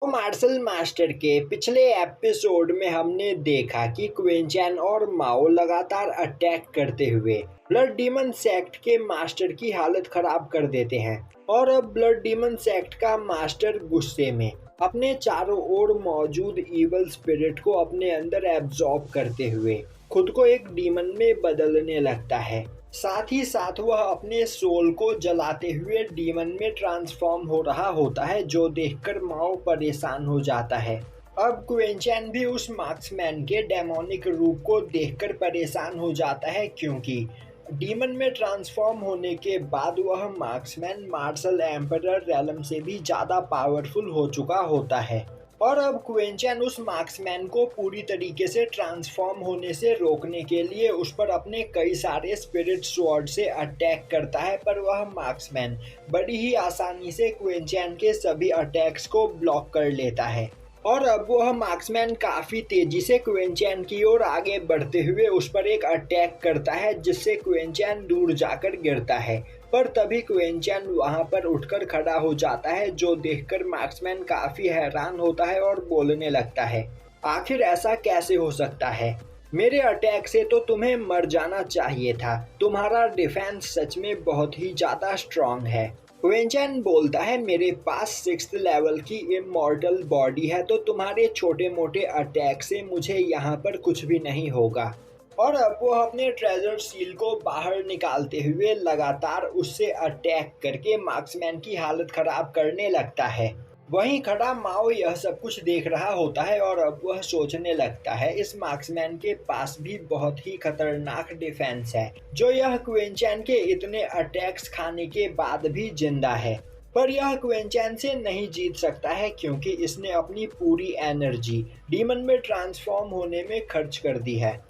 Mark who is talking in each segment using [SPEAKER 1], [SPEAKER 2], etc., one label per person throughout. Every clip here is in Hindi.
[SPEAKER 1] तो मार्शल मास्टर के पिछले एपिसोड में हमने देखा कि क्विंचैन और माओ लगातार अटैक करते हुए ब्लड डीमन सेक्ट के मास्टर की हालत खराब कर देते हैं। और अब ब्लड डीमन सेक्ट का मास्टर गुस्से में अपने चारों ओर मौजूद इवल स्पिरिट को अपने अंदर एब्जॉर्ब करते हुए खुद को एक डीमन में बदलने लगता है। साथ ही साथ वह अपने सोल को जलाते हुए डीमन में ट्रांसफॉर्म हो रहा होता है, जो देखकर माओ परेशान हो जाता है। अब क्विंचैन भी उस मार्क्समैन के डेमोनिक रूप को देखकर परेशान हो जाता है, क्योंकि डीमन में ट्रांसफॉर्म होने के बाद वह मार्क्समैन मार्शल एम्परर रेलम से भी ज़्यादा पावरफुल हो चुका होता है। और अब क्विंचैन उस मार्क्समैन को पूरी तरीके से ट्रांसफॉर्म होने से रोकने के लिए उस पर अपने कई सारे स्पिरिट स्वॉर्ड से अटैक करता है, पर वह मार्क्समैन बड़ी ही आसानी से क्विंचैन के सभी अटैक्स को ब्लॉक कर लेता है। और अब वह मार्क्समैन काफ़ी तेजी से क्विंचैन की ओर आगे बढ़ते हुए उस पर एक अटैक करता है, जिससे क्विंचैन दूर जाकर गिरता है। पर तभी क्विंचैन वहां पर उठकर खड़ा हो जाता है, जो देखकर मार्क्समैन काफ़ी हैरान होता है और बोलने लगता है, आखिर ऐसा कैसे हो सकता है? मेरे अटैक से तो तुम्हें मर जाना चाहिए था। तुम्हारा डिफेंस सच में बहुत ही ज़्यादा स्ट्रांग है। क्विंचैन बोलता है, मेरे पास 6th लेवल की इमॉर्टल बॉडी है, तो तुम्हारे छोटे मोटे अटैक से मुझे यहाँ पर कुछ भी नहीं होगा। और अब वो अपने ट्रेजर सील को बाहर निकालते हुए लगातार उससे अटैक करके मार्क्समैन की हालत खराब करने लगता है। वहीं खड़ा माओ यह सब कुछ देख रहा होता है और अब वह सोचने लगता है, इस मार्क्समैन के पास भी बहुत ही खतरनाक डिफेंस है, जो यह क्विंचैन के इतने अटैक्स खाने के बाद भी जिंदा है। पर यह क्विंचैन से नहीं जीत सकता है, क्योंकि इसने अपनी पूरी एनर्जी डीमन में ट्रांसफॉर्म होने में खर्च कर दी है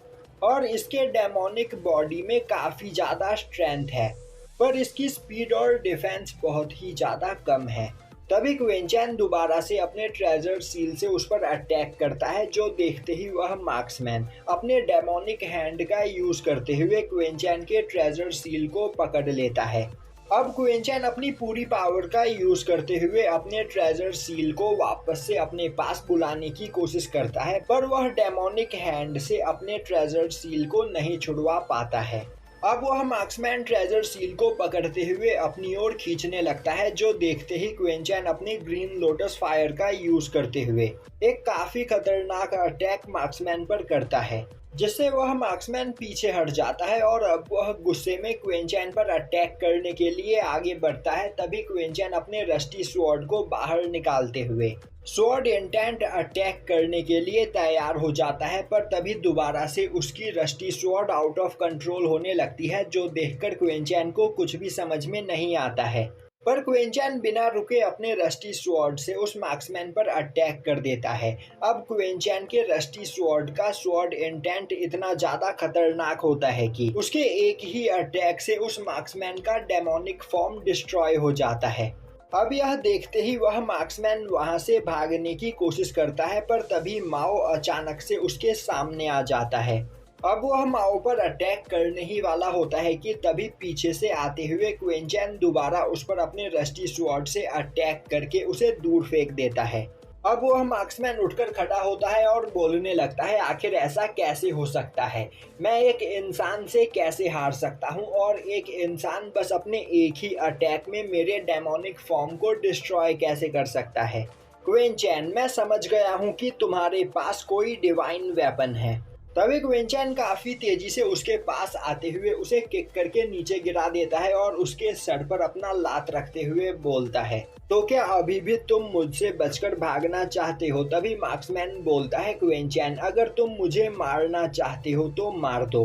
[SPEAKER 1] और इसके डेमोनिक बॉडी में काफ़ी ज़्यादा स्ट्रेंथ है, पर इसकी स्पीड और डिफेंस बहुत ही ज़्यादा कम है। तभी क्विंचैन दोबारा से अपने ट्रेजर सील से उस पर अटैक करता है, जो देखते ही वह मार्क्समैन अपने डेमोनिक हैंड का यूज़ करते हुए क्विंचैन के ट्रेजर सील को पकड़ लेता है। अब क्विंचैन अपनी पूरी पावर का यूज करते हुए अपने ट्रेजर सील को वापस से अपने पास बुलाने की कोशिश करता है, पर वह डेमोनिक हैंड से अपने ट्रेजर सील को नहीं छुड़वा पाता है। अब वह मार्क्समैन ट्रेजर सील को पकड़ते हुए अपनी ओर खींचने लगता है, जो देखते ही क्विंचैन अपनी ग्रीन लोटस फायर का यूज करते हुए एक काफी खतरनाक अटैक मार्क्समैन पर करता है, जिससे वह मार्क्समैन पीछे हट जाता है। और अब वह गुस्से में क्विंचैन पर अटैक करने के लिए आगे बढ़ता है। तभी क्विंचैन अपने रस्टी स्वॉर्ड को बाहर निकालते हुए स्वॉर्ड इंटेंट अटैक करने के लिए तैयार हो जाता है, पर तभी दोबारा से उसकी rusty sword out of control होने लगती है, जो देखकर क्विंचैन को कुछ भी समझ में नहीं आता है। पर क्विंचैन बिना रुके अपने रस्टी स्वॉर्ड से उस मार्क्समैन पर अटैक कर देता है। अब क्विंचैन के रस्टी स्वॉर्ड का स्वॉर्ड इंटेंट इतना ज़्यादा खतरनाक होता है कि उसके एक ही अटैक से उस मार्क्समैन का डेमोनिक फॉर्म डिस्ट्रॉय हो जाता है। अब यह देखते ही वह मार्क्समैन वहां से भागने की कोशिश करता है, पर तभी माओ अचानक से उसके सामने आ जाता है। अब वह माओ पर अटैक करने ही वाला होता है कि तभी पीछे से आते हुए क्विंचैन दोबारा उस पर अपने रस्टी स्वॉर्ड से अटैक करके उसे दूर फेंक देता है। अब वह मार्क्समैन उठकर खड़ा होता है और बोलने लगता है, आखिर ऐसा कैसे हो सकता है? मैं एक इंसान से कैसे हार सकता हूँ, और एक इंसान बस अपने एक ही अटैक में मेरे डेमोनिक फॉर्म को डिस्ट्रॉय कैसे कर सकता है? क्विंचैन, मैं समझ गया हूँ कि तुम्हारे पास कोई डिवाइन वेपन है। तभी क्विंचैन काफी तेजी से उसके पास आते हुए उसे किक करके नीचे गिरा देता है और उसके सर पर अपना लात रखते हुए बोलता है, तो क्या अभी भी तुम मुझसे बचकर भागना चाहते हो? तभी मार्क्समैन बोलता है, क्विंचैन, अगर तुम मुझे मारना चाहते हो तो मार दो,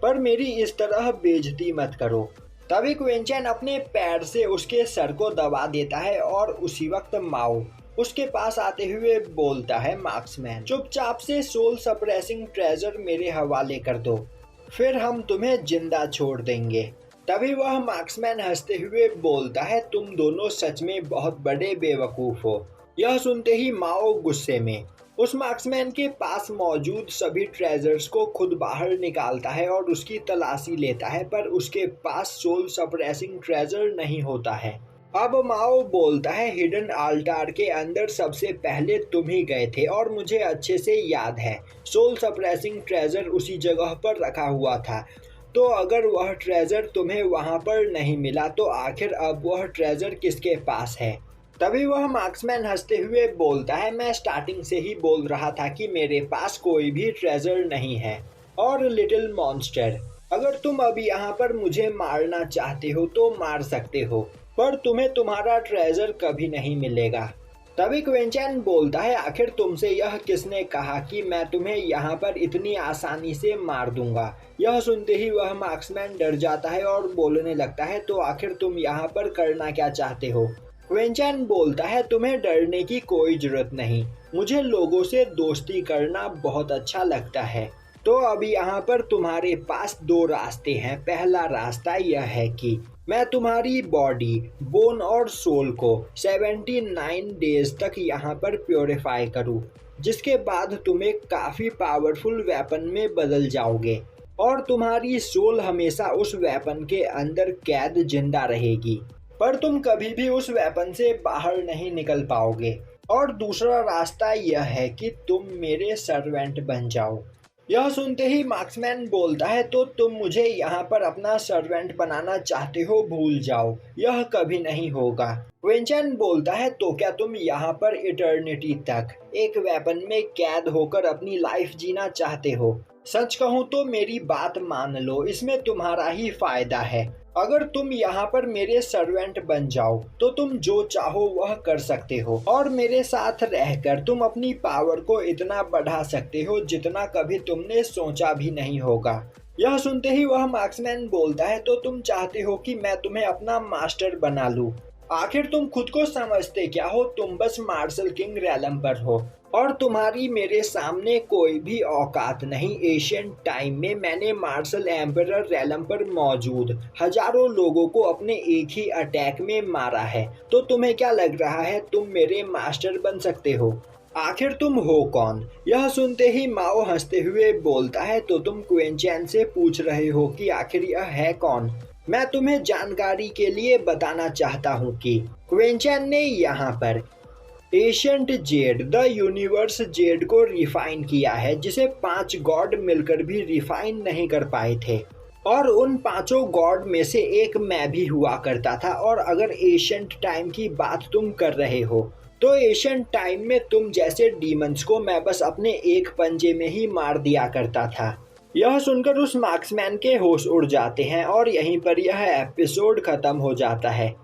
[SPEAKER 1] पर मेरी इस तरह बेइज्जती मत करो। तभी क्विंचैन अपने पैर से उसके सर को दबा देता है और उसी वक्त माओ उसके पास आते हुए बोलता है, मार्क्समैन, चुपचाप से सोल सप्रेसिंग ट्रेजर मेरे हवाले कर दो, फिर हम तुम्हें जिंदा छोड़ देंगे। तभी वह मार्क्समैन हंसते हुए बोलता है, तुम दोनों सच में बहुत बड़े बेवकूफ़ हो। यह सुनते ही माओ गुस्से में उस मार्क्समैन के पास मौजूद सभी ट्रेजर्स को खुद बाहर निकालता है और उसकी तलाशी लेता है, पर उसके पास सोल सप्रेसिंग ट्रेजर नहीं होता है। अब माओ बोलता है, हिडन आल्टार के अंदर सबसे पहले तुम ही गए थे और मुझे अच्छे से याद है। सोल सप्रेसिंग ट्रेजर उसी जगह पर रखा हुआ था। तो अगर वह ट्रेजर तुम्हें वहां पर नहीं मिला तो आखिर अब वह ट्रेजर किसके पास है? तभी वह मार्क्समैन हंसते हुए बोलता है, मैं स्टार्टिंग से ही बोल रहा था कि मेरे पास कोई भी ट्रेजर नहीं है। और लिटिल मॉन्स्टर, अगर तुम अब यहाँ पर मुझे मारना चाहते हो तो मार सकते हो, पर तुम्हें तुम्हारा ट्रेजर कभी नहीं मिलेगा। तभी क्विंचैन बोलता है, आखिर तुमसे यह किसने कहा कि मैं तुम्हें यहाँ पर इतनी आसानी से मार दूंगा? यह सुनते ही वह मार्क्समैन डर जाता है और बोलने लगता है, तो आखिर तुम यहाँ पर करना क्या चाहते हो? क्विंचैन बोलता है, तुम्हें डरने की कोई जरूरत नहीं, मुझे लोगों से दोस्ती करना बहुत अच्छा लगता है। तो अब यहाँ पर तुम्हारे पास दो रास्ते हैं। पहला रास्ता यह है कि मैं तुम्हारी बॉडी, बोन और सोल को 79 डेज तक यहाँ पर प्योरीफाई करूँ, जिसके बाद तुम एक काफ़ी पावरफुल वेपन में बदल जाओगे और तुम्हारी सोल हमेशा उस वेपन के अंदर कैद जिंदा रहेगी, पर तुम कभी भी उस वेपन से बाहर नहीं निकल पाओगे। और दूसरा रास्ता यह है कि तुम मेरे सर्वेंट बन जाओ। यह सुनते ही मार्क्समैन बोलता है, तो तुम मुझे यहाँ पर अपना सर्वेंट बनाना चाहते हो? भूल जाओ, यह कभी नहीं होगा। क्विंचैन बोलता है, तो क्या तुम यहाँ पर इटर्निटी तक एक वेपन में कैद होकर अपनी लाइफ जीना चाहते हो? सच कहूँ तो मेरी बात मान लो, इसमें तुम्हारा ही फायदा है। अगर तुम यहाँ पर मेरे सर्वेंट बन जाओ तो तुम जो चाहो वह कर सकते हो और मेरे साथ रहकर तुम अपनी पावर को इतना बढ़ा सकते हो जितना कभी तुमने सोचा भी नहीं होगा। यह सुनते ही वह मार्क्समैन बोलता है, तो तुम चाहते हो कि मैं तुम्हें अपना मास्टर बना लूं? आखिर तुम खुद को समझते क्या हो? तुम बस मार्शल किंग रैलम पर हो और तुम्हारी मेरे सामने कोई भी औकात नहीं। एशियन टाइम में मैंने मार्शल एम्परर रैलम पर मौजूद हजारों लोगों को अपने एक ही अटैक में मारा है। तो तुम्हें क्या लग रहा है तुम मेरे मास्टर बन सकते हो? आखिर तुम हो कौन? यह सुनते ही माओ हंसते हुए बोलता है, तो तुम क्विंचैन से पूछ रहे हो कि आखिर यह है कौन? मैं तुम्हें जानकारी के लिए बताना चाहता हूँ कि क्विंचैन ने यहाँ पर ancient Z, the universe Z को रिफाइन किया है, जिसे 5 गॉड मिलकर भी रिफाइन नहीं कर पाए थे। और उन 5 गॉड में से एक मैं भी हुआ करता था। और अगर एशियंट टाइम की बात तुम कर रहे हो तो एशियंट टाइम में तुम जैसे डीमंस को मैं बस अपने एक पंजे में ही मार दिया करता था। यह सुनकर उस मार्क्समैन के होश उड़ जाते हैं और यहीं पर यह एपिसोड खत्म हो जाता है।